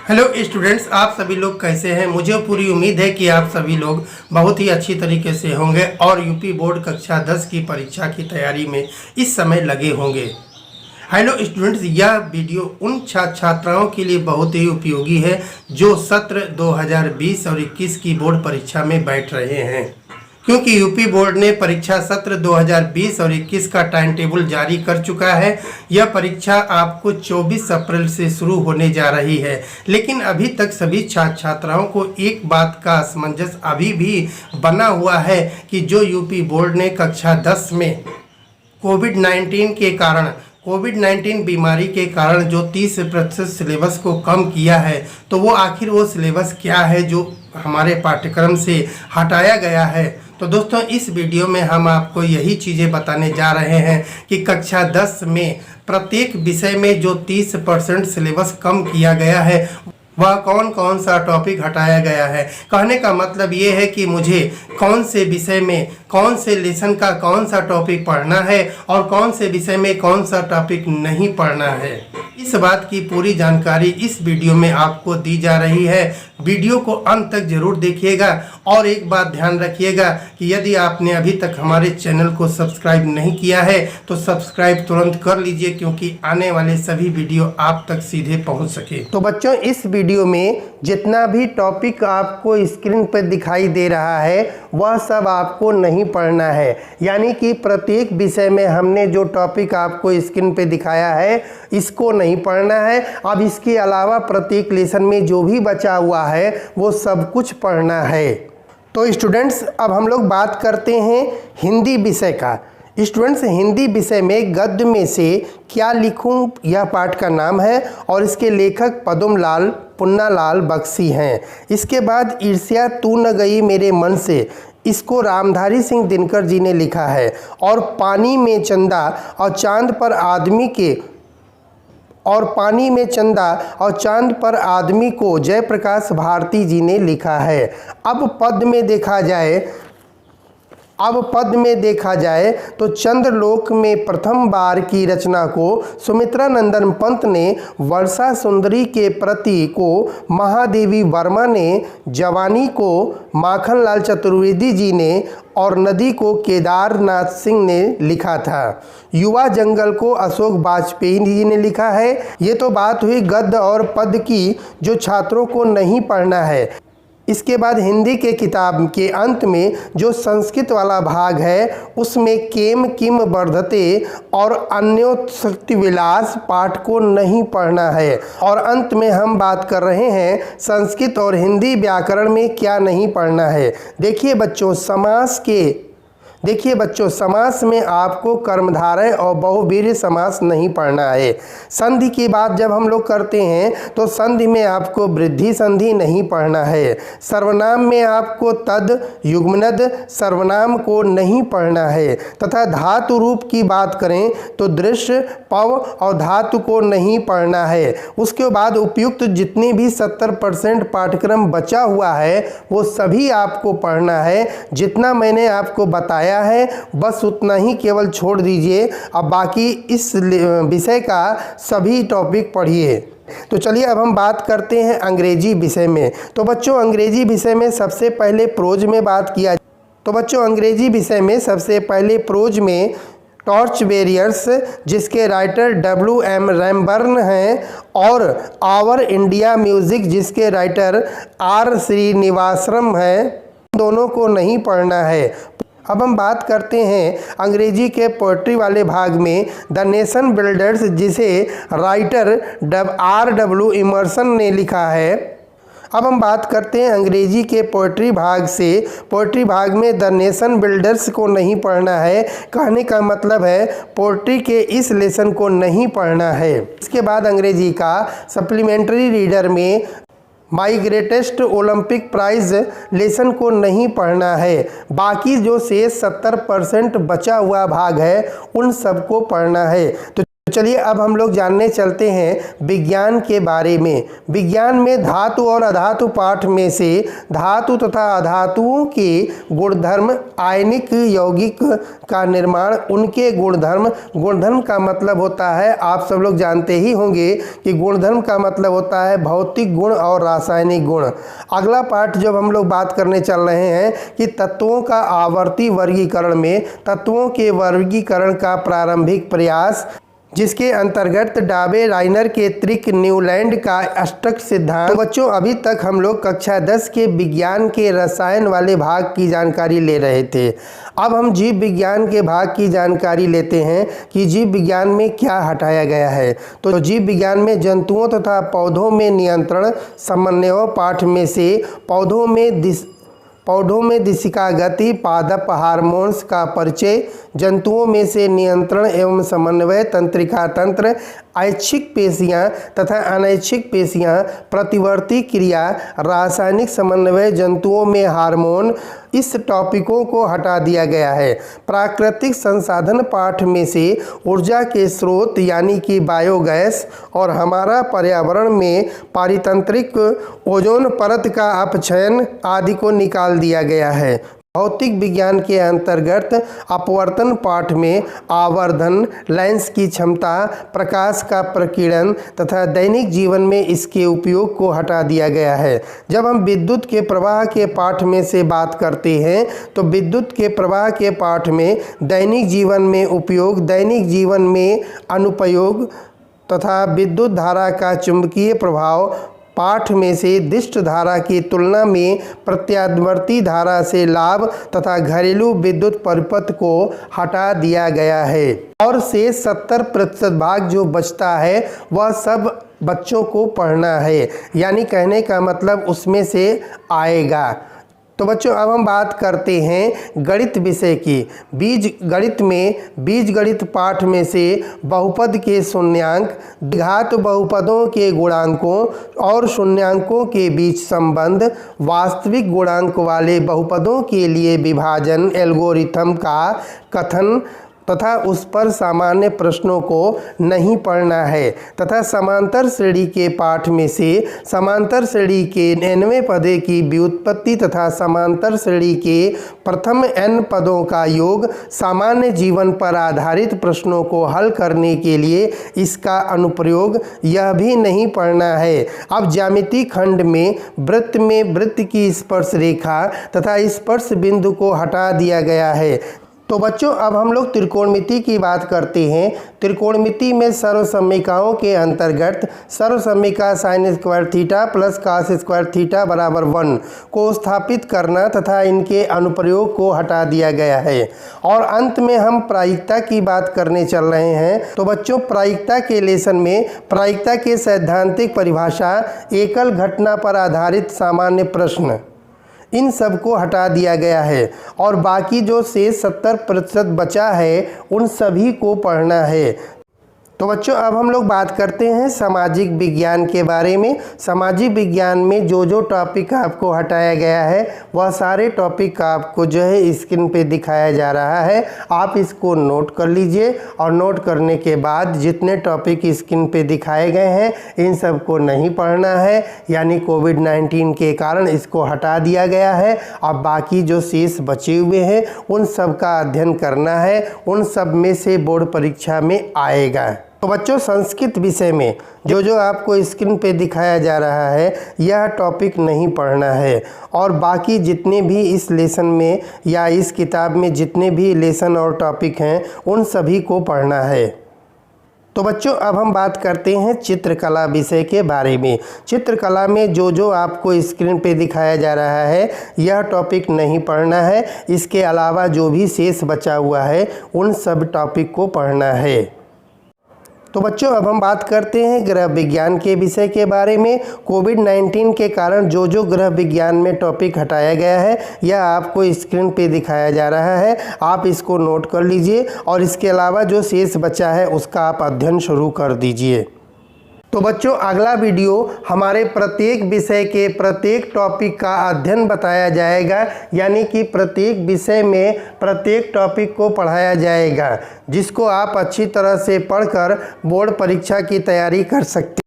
Hello students, आप सभी लोग कैसे हैं। मुझे पूरी उम्मीद है कि आप सभी लोग बहुत ही अच्छी तरीके से होंगे और यूपी बोर्ड कक्षा 10 की परीक्षा की तैयारी में इस समय लगे होंगे। हेलो स्टूडेंट्स, यह वीडियो उन छात्राओं के लिए बहुत ही उपयोगी है जो सत्र 2020 और 21 की बोर्ड परीक्षा में बैठ रहे हैं, क्योंकि यूपी बोर्ड ने परीक्षा सत्र 2020 और 21 का टाइम टेबल जारी कर चुका है। यह परीक्षा आपको 24 अप्रैल से शुरू होने जा रही है, लेकिन अभी तक सभी छात्राओं को एक बात का असमंजस अभी भी बना हुआ है कि जो यूपी बोर्ड ने कक्षा 10 में कोविड-19 बीमारी के कारण जो 30% सिलेबस को कम किया है, तो वो आखिर वो सिलेबस क्या है जो हमारे पाठ्यक्रम से हटाया गया है। तो दोस्तों, इस वीडियो में हम आपको यही चीज़ें बताने जा रहे हैं कि कक्षा 10 में प्रत्येक विषय में जो 30% सिलेबस कम किया गया है वह कौन कौन सा टॉपिक हटाया गया है। कहने का मतलब ये है कि मुझे कौन से विषय में कौन से लेसन का कौन सा टॉपिक पढ़ना है और कौन से विषय में कौन सा टॉपिक नहीं पढ़ना है। इस बात की पूरी जानकारी इस वीडियो में आपको दी जा रही है। वीडियो को अंत तक जरूर देखिएगा और एक बात ध्यान रखिएगा कि यदि आपने अभी तक हमारे चैनल को सब्सक्राइब नहीं किया है तो सब्सक्राइब तुरंत कर लीजिए, क्योंकि आने वाले सभी वीडियो आप तक सीधे पहुंच सके। तो बच्चों, इस वीडियो में जितना भी टॉपिक आपको स्क्रीन पर दिखाई दे रहा है वह सब आपको नहीं पढ़ना है। यानी कि प्रत्येक विषय में हमने जो टॉपिक आपको स्क्रीन पे दिखाया है इसको नहीं पढ़ना है। अब इसके अलावा प्रत्येक लेसन में जो भी बचा हुआ है वो सब कुछ पढ़ना है। तो स्टूडेंट्स, अब हम लोग बात करते हैं हिंदी विषय का। स्टूडेंट्स, हिंदी विषय में गद्य में से क्या लिखूं, यह पाठ का नाम है और इसके लेखक पद्मलाल पुन्नालाल बख्शी हैं। इसके बाद ईर्ष्या तू न गई मेरे मन से, इसको रामधारी सिंह दिनकर जी ने लिखा है। और पानी में चंदा और चांद पर आदमी को जयप्रकाश भारती जी ने लिखा है। अब पद में देखा जाए तो चंद्रलोक में प्रथम बार की रचना को सुमित्रा नंदन पंत ने, वर्षा सुंदरी के प्रति को महादेवी वर्मा ने, जवानी को माखनलाल चतुर्वेदी जी ने और नदी को केदारनाथ सिंह ने लिखा था। युवा जंगल को अशोक वाजपेयी जी ने लिखा है। ये तो बात हुई गद्य और पद की, जो छात्रों को नहीं पढ़ना है। इसके बाद हिंदी के किताब के अंत में जो संस्कृत वाला भाग है उसमें केम किम वर्धते और अन्योत्शक्ति विलास पाठ को नहीं पढ़ना है। और अंत में हम बात कर रहे हैं संस्कृत और हिंदी व्याकरण में क्या नहीं पढ़ना है। देखिए बच्चों, समास में आपको कर्मधारय और बहुवीर्य समास नहीं पढ़ना है। संधि की बात जब हम लोग करते हैं तो संधि में आपको वृद्धि संधि नहीं पढ़ना है। सर्वनाम में आपको तद युग्मनद सर्वनाम को नहीं पढ़ना है। तथा धातु रूप की बात करें तो दृश्य पव और धातु को नहीं पढ़ना है। उसके बाद उपयुक्त जितनी भी 70% पाठ्यक्रम बचा हुआ है वो सभी आपको पढ़ना है। जितना मैंने आपको बताया है बस उतना ही केवल छोड़ दीजिए। अब बाकी इस विषय का सभी टॉपिक पढ़िए। तो चलिए अब हम बात करते हैं अंग्रेजी विषय में। तो बच्चों, अंग्रेजी विषय में सबसे पहले प्रोज में टॉर्च बैरियर्स, जिसके राइटर W.M. रैमबर्न हैं, और आवर इंडिया म्यूजिक, जिसके राइटर R. श्रीनिवासम हैं, दोनों को नहीं पढ़ना है। अब हम बात करते हैं अंग्रेजी के पोएट्री वाले भाग में द नेशन बिल्डर्स, जिसे राइटर R.W. इमर्सन ने लिखा है। अब हम बात करते हैं अंग्रेजी के पोएट्री भाग में द नेशन बिल्डर्स को नहीं पढ़ना है। कहने का मतलब है पोएट्री के इस लेसन को नहीं पढ़ना है। इसके बाद अंग्रेजी का सप्लीमेंट्री रीडर में my greatest Olympic prize lesson को नहीं पढ़ना है। बाकी जो शेष 70% बचा हुआ भाग है उन सबको पढ़ना है। तो चलिए अब हम लोग जानने चलते हैं विज्ञान के बारे में। विज्ञान में धातु और अधातु पाठ में से धातु तथा अधातुओं के गुणधर्म, आयनिक यौगिक का निर्माण, उनके गुणधर्म। गुणधर्म का मतलब होता है, आप सब लोग जानते ही होंगे कि गुणधर्म का मतलब होता है भौतिक गुण और रासायनिक गुण। अगला पाठ जब हम लोग बात करने चल रहे हैं कि तत्वों का आवर्ती वर्गीकरण में तत्वों के वर्गीकरण का प्रारंभिक प्रयास, जिसके अंतर्गत डाबे, राइनर के त्रिक, न्यूलैंड का अष्टक सिद्धांत। तो बच्चों अभी तक हम लोग कक्षा 10 के विज्ञान के रसायन वाले भाग की जानकारी ले रहे थे। अब हम जीव विज्ञान के भाग की जानकारी लेते हैं कि जीव विज्ञान में क्या हटाया गया है। तो जीव विज्ञान में जंतुओं तथा पौधों में नियंत्रण समन्वय पाठ में से पौधों में दिशिका गति, पादप हार्मोन्स का परिचय, जंतुओं में से नियंत्रण एवं समन्वय, तंत्रिका तंत्र, ऐच्छिक पेशियां तथा अनैच्छिक पेशियां, प्रतिवर्ती क्रिया, रासायनिक समन्वय, जंतुओं में हार्मोन, इस टॉपिकों को हटा दिया गया है। प्राकृतिक संसाधन पाठ में से ऊर्जा के स्रोत यानी कि बायोगैस और हमारा पर्यावरण में पारितंत्रिक ओजोन परत का अपक्षयन आदि को निकाल दिया गया है। भौतिक विज्ञान के अंतर्गत अपवर्तन पाठ में आवर्धन, लेंस की क्षमता, प्रकाश का प्रकीर्णन तथा दैनिक जीवन में इसके उपयोग को हटा दिया गया है। जब हम विद्युत के प्रवाह के पाठ में से बात करते हैं तो विद्युत के प्रवाह के पाठ में दैनिक जीवन में उपयोग, दैनिक जीवन में अनुप्रयोग तथा विद्युत धारा का चुंबकीय प्रभाव पाठ में से दिष्ट धारा की तुलना में प्रत्यावर्ती धारा से लाभ तथा घरेलू विद्युत परिपथ को हटा दिया गया है। और से 70% भाग जो बचता है वह सब बच्चों को पढ़ना है, यानी कहने का मतलब उसमें से आएगा। तो बच्चों अब हम बात करते हैं गणित विषय की। बीजगणित में बीजगणित पाठ में से बहुपद के शून्यांक, द्विघात बहुपदों के गुणांकों और शून्यांकों के बीच संबंध, वास्तविक गुणांक वाले बहुपदों के लिए विभाजन एल्गोरिथम का कथन तथा उस पर सामान्य प्रश्नों को नहीं पढ़ना है, तथा समांतर श्रेणी के पाठ में से समांतर श्रेणी के nवें पदे की व्युत्पत्ति तथा समांतर श्रेणी के प्रथम n पदों का योग, सामान्य जीवन पर आधारित प्रश्नों को हल करने के लिए इसका अनुप्रयोग, यह भी नहीं पढ़ना है। अब ज्यामिति खंड में वृत्त की स्पर्श रेखा तथा स्पर्श बिंदु को हटा दिया गया है। तो बच्चों अब हम लोग त्रिकोणमिति की बात करते हैं। त्रिकोणमिति में सर्वसम्मिकाओं के अंतर्गत सर्वसम्मिका sine square theta plus cos square theta बराबर 1 को स्थापित करना तथा इनके अनुप्रयोग को हटा दिया गया है। और अंत में हम प्रायिकता की बात करने चल रहे हैं। तो बच्चों प्रायिकता के लेसन में प्रायिकता के सैद्धांतिक परिभाषा, एकल घटना पर आधारित सामान्य प्रश्न, इन सब को हटा दिया गया है। और बाकी जो शेष 70% बचा है उन सभी को पढ़ना है। तो बच्चों अब हम लोग बात करते हैं सामाजिक विज्ञान के बारे में। सामाजिक विज्ञान में जो टॉपिक आपको हटाया गया है वह सारे टॉपिक का आपको जो है स्क्रीन पे दिखाया जा रहा है। आप इसको नोट कर लीजिए और नोट करने के बाद जितने टॉपिक स्क्रीन पे दिखाए गए हैं इन सब को नहीं पढ़ना है, यानी कोविड-19 के कारण इसको हटा दिया गया है। अब बाकी जो शेष बचे हुए हैं उन सब का अध्ययन करना है, उन सब में से बोर्ड परीक्षा में आएगा। तो बच्चों संस्कृत विषय में जो आपको स्क्रीन पे दिखाया जा रहा है यह टॉपिक नहीं पढ़ना है। और बाकी जितने भी इस लेसन में या इस किताब में जितने भी लेसन और टॉपिक हैं उन सभी को पढ़ना है। तो बच्चों अब हम बात करते हैं चित्रकला विषय के बारे में। चित्रकला में जो आपको स्क्रीन पे दिखाया जा रहा है यह टॉपिक नहीं पढ़ना है। इसके अलावा जो भी शेष बचा हुआ है उन सब टॉपिक को पढ़ना है। तो बच्चों अब हम बात करते हैं ग्रह विज्ञान के विषय के बारे में। कोविड-19 के कारण जो ग्रह विज्ञान में टॉपिक हटाया गया है यह आपको स्क्रीन पे दिखाया जा रहा है। आप इसको नोट कर लीजिए और इसके अलावा जो शेष बचा है उसका आप अध्ययन शुरू कर दीजिए। तो बच्चों अगला वीडियो हमारे प्रत्येक विषय के प्रत्येक टॉपिक का अध्ययन बताया जाएगा, यानी कि प्रत्येक विषय में प्रत्येक टॉपिक को पढ़ाया जाएगा, जिसको आप अच्छी तरह से पढ़कर बोर्ड परीक्षा की तैयारी कर सकते हैं।